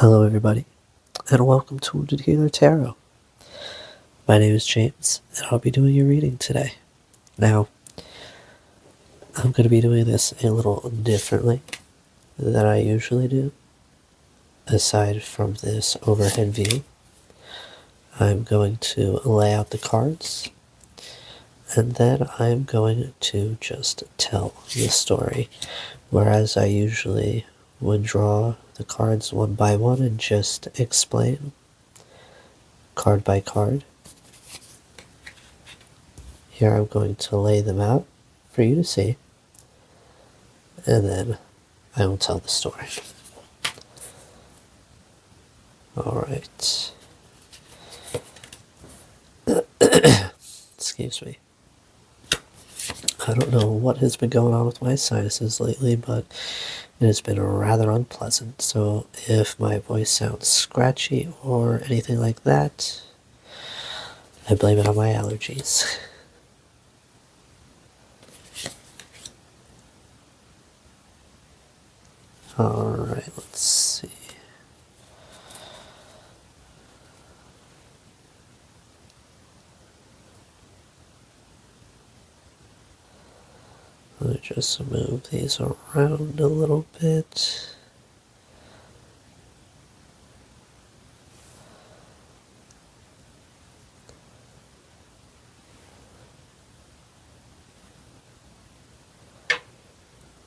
Hello, everybody, and welcome to Wounded Healer Tarot. My name is James, and I'll be doing your reading today. Now, I'm going to be doing this a little differently than I usually do. Aside from this overhead view, I'm going to lay out the cards, and then I'm going to just tell the story, whereas I usually would draw the cards one by one and just explain card by card. Here I'm going to lay them out for you to see, and then I will tell the story. Alright. Excuse me. I don't know what has been going on with my sinuses lately, but it has been rather unpleasant. So if my voice sounds scratchy or anything like that, I blame it on my allergies. Alright, let's see. Let me just move these around a little bit.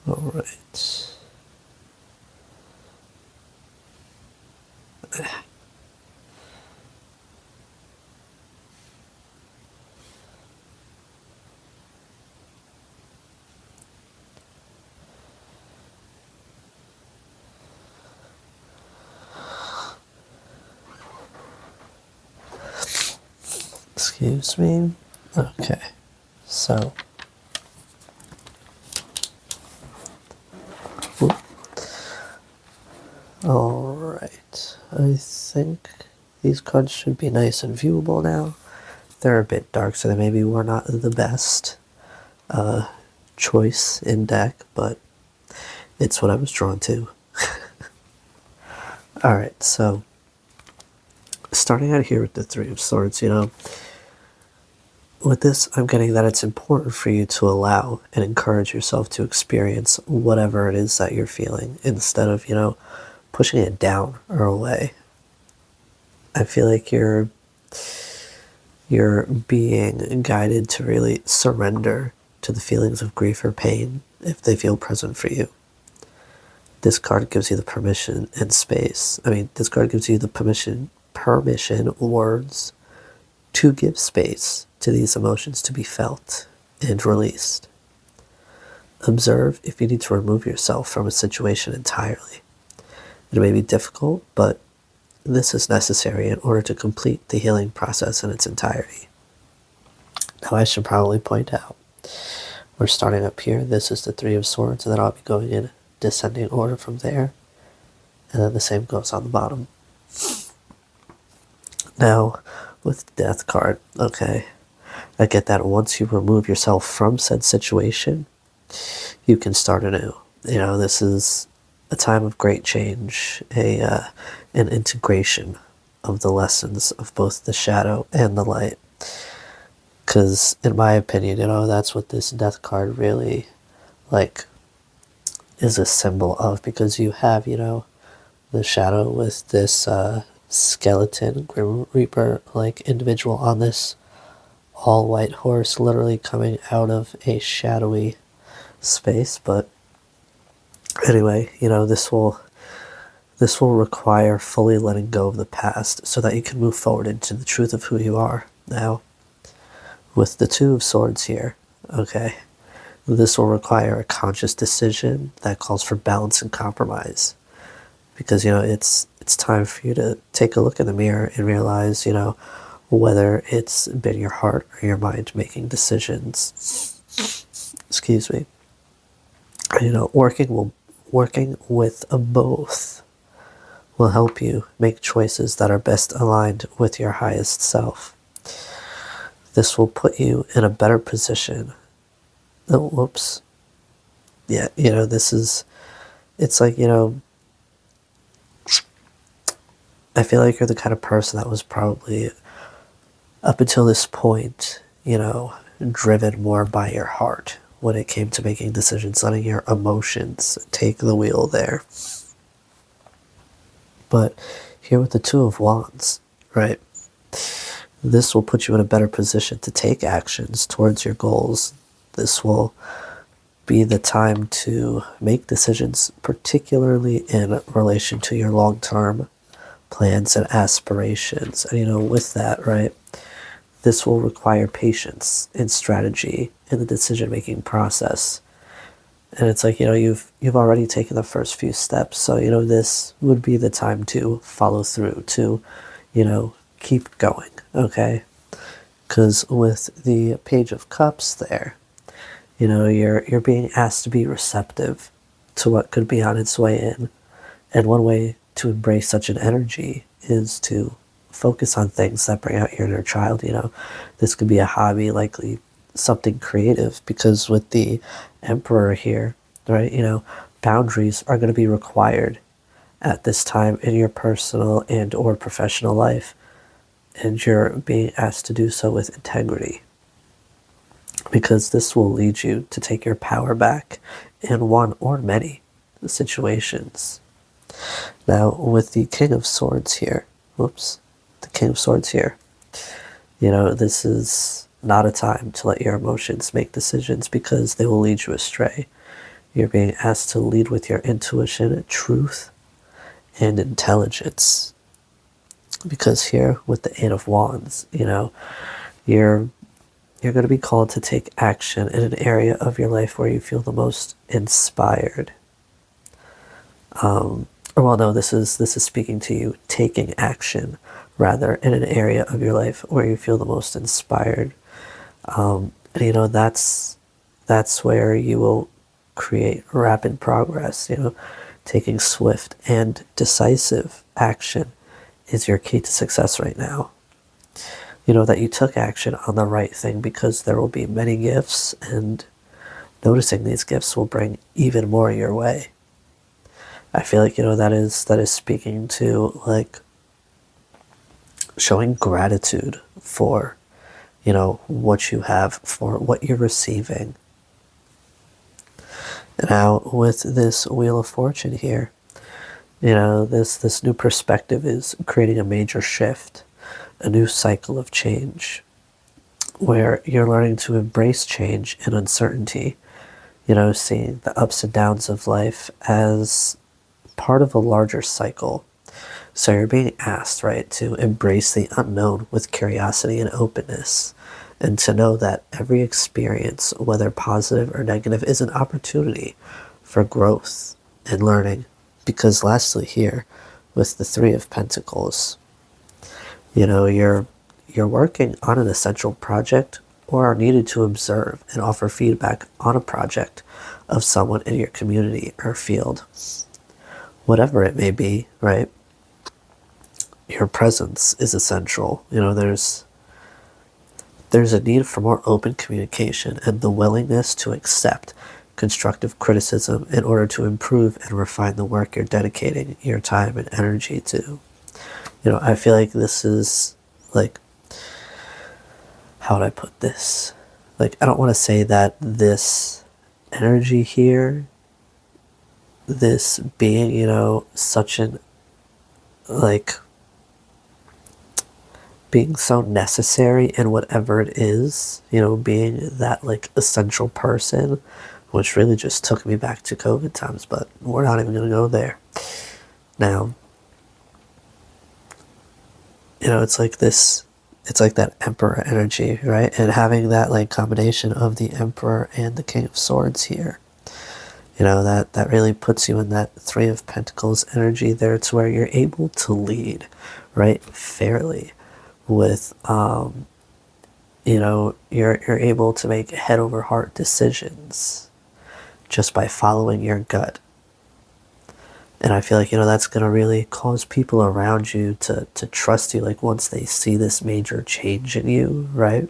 Alright. Excuse me. Okay, so alright, I think these cards should be nice and viewable now. They're a bit dark, so they maybe were not the best choice in deck, but it's what I was drawn to. Alright, so starting out here with the Three of Swords, with this, I'm getting that it's important for you to allow and encourage yourself to experience whatever it is that you're feeling instead of, pushing it down or away. I feel like you're being guided to really surrender to the feelings of grief or pain if they feel present for you. This card gives you the permission and space. This card gives you the permission, words to give space to these emotions to be felt and released. Observe if you need to remove yourself from a situation entirely. It may be difficult, but this is necessary in order to complete the healing process in its entirety. Now, I should probably point out, we're starting up here. This is the Three of Swords, and then I'll be going in descending order from there. And then the same goes on the bottom. Now, with the Death card, okay, I get that once you remove yourself from said situation, you can start anew. This is a time of great change, an integration of the lessons of both the shadow and the light. Because, in my opinion, that's what this Death card really, is a symbol of. Because you have, the shadow with this skeleton, Grim Reaper, individual on this all-white horse, literally coming out of a shadowy space. But anyway, this will require fully letting go of the past so that you can move forward into the truth of who you are. Now, with the Two of Swords here, okay, this will require a conscious decision that calls for balance and compromise. Because, it's time for you to take a look in the mirror and realize, whether it's been your heart or your mind making decisions. Excuse me. Working with both will help you make choices that are best aligned with your highest self. This will put you in a better position. Oh, whoops. Yeah, it's like, I feel like you're the kind of person that was probably, up until this point, driven more by your heart when it came to making decisions, letting your emotions take the wheel there. But here with the Two of Wands, right? This will put you in a better position to take actions towards your goals. This will be the time to make decisions, particularly in relation to your long-term plans and aspirations. And with that, right, this will require patience and strategy in the decision-making process. And it's like, you've already taken the first few steps. So, this would be the time to follow through, to, keep going, okay? Because with the Page of Cups there, you're being asked to be receptive to what could be on its way in. And one way to embrace such an energy is to focus on things that bring out your inner child. This could be a hobby, likely something creative, because with the Emperor here, right, boundaries are going to be required at this time in your personal and or professional life, and you're being asked to do so with integrity, because this will lead you to take your power back in one or many situations. Now, with the King of Swords here, this is not a time to let your emotions make decisions, because they will lead you astray. You're being asked to lead with your intuition, truth, and intelligence. Because here with the Eight of Wands, you're going to be called to take action in an area of your life where you feel the most inspired. This is speaking to you taking action, rather, in an area of your life where you feel the most inspired. That's where you will create rapid progress. Taking swift and decisive action is your key to success right now. That you took action on the right thing, because there will be many gifts, and noticing these gifts will bring even more your way. I feel like, that is speaking to, like, showing gratitude for, what you have, for what you're receiving. Now, with this Wheel of Fortune here, this new perspective is creating a major shift, a new cycle of change, where you're learning to embrace change and uncertainty, seeing the ups and downs of life as part of a larger cycle. So you're being asked, right, to embrace the unknown with curiosity and openness, and to know that every experience, whether positive or negative, is an opportunity for growth and learning. Because lastly here, with the Three of Pentacles, you're working on an essential project, or are needed to observe and offer feedback on a project of someone in your community or field. Whatever it may be, right? Your presence is essential. There's a need for more open communication and the willingness to accept constructive criticism in order to improve and refine the work you're dedicating your time and energy to. I feel like this is, like, how would I put this? Like, I don't want to say that this energy here, this being, such an, like, being so necessary in whatever it is, being that, like, essential person, which really just took me back to COVID times, but we're not even going to go there. Now, it's like that Emperor energy, right? And having that, like, combination of the Emperor and the King of Swords here, that really puts you in that Three of Pentacles energy there. It's where you're able to lead, right, fairly, with you're able to make head over heart decisions just by following your gut. And I feel like, that's going to really cause people around you to trust you, like, once they see this major change in you, right?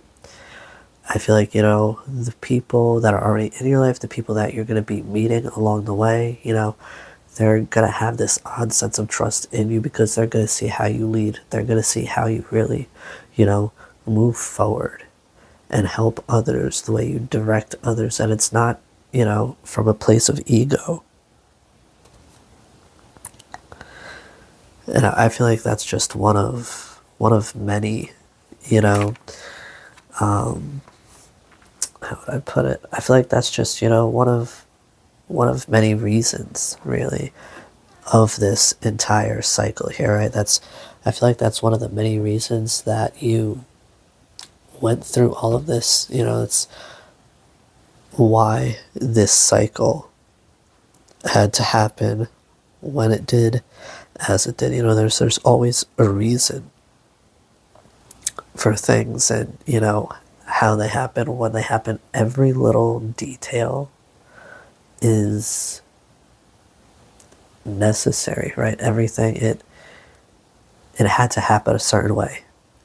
I feel like, the people that are already in your life, the people that you're going to be meeting along the way, they're going to have this odd sense of trust in you because they're going to see how you lead. They're going to see how you really, move forward and help others the way you direct others. And it's not, from a place of ego. And I feel like that's just one of many, how would I put it? I feel like that's just, one of many reasons, really, of this entire cycle here, right? I feel like that's one of the many reasons that you went through all of this. It's why this cycle had to happen when it did, as it did. There's always a reason for things, and how they happen, when they happen. Every little detail is necessary, right? Everything, it had to happen a certain way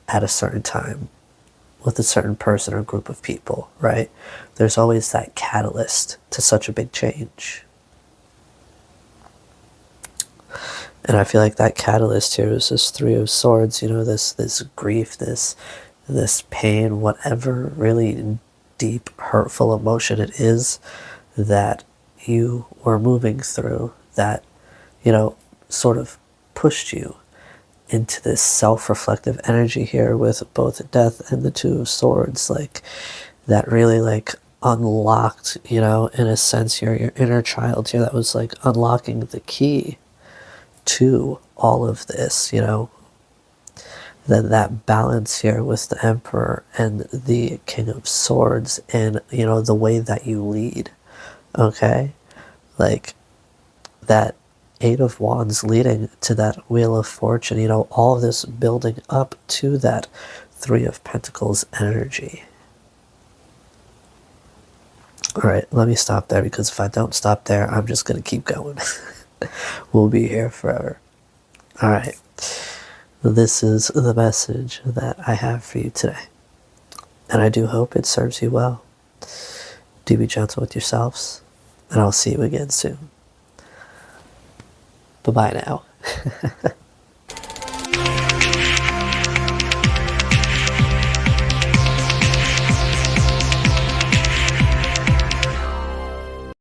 at a certain time with a certain person or group of people, right? There's always that catalyst to such a big change. And I feel like that catalyst here is this Three of Swords, this grief, this pain, whatever really deep, hurtful emotion it is that you were moving through, that, sort of pushed you into this self-reflective energy here with both Death and the Two of Swords, like that really like unlocked, in a sense, your inner child here, that was like unlocking the key to all of this, then that balance here with the Emperor and the King of Swords, and the way that you lead, okay, like that Eight of Wands leading to that Wheel of Fortune, all of this building up to that Three of Pentacles energy. All right, let me stop there, because if I don't stop there, I'm just going to keep going. We'll be here forever. All right, this is the message that I have for you today, and I do hope it serves you well. Do be gentle with yourselves, and I'll see you again soon. Bye-bye now.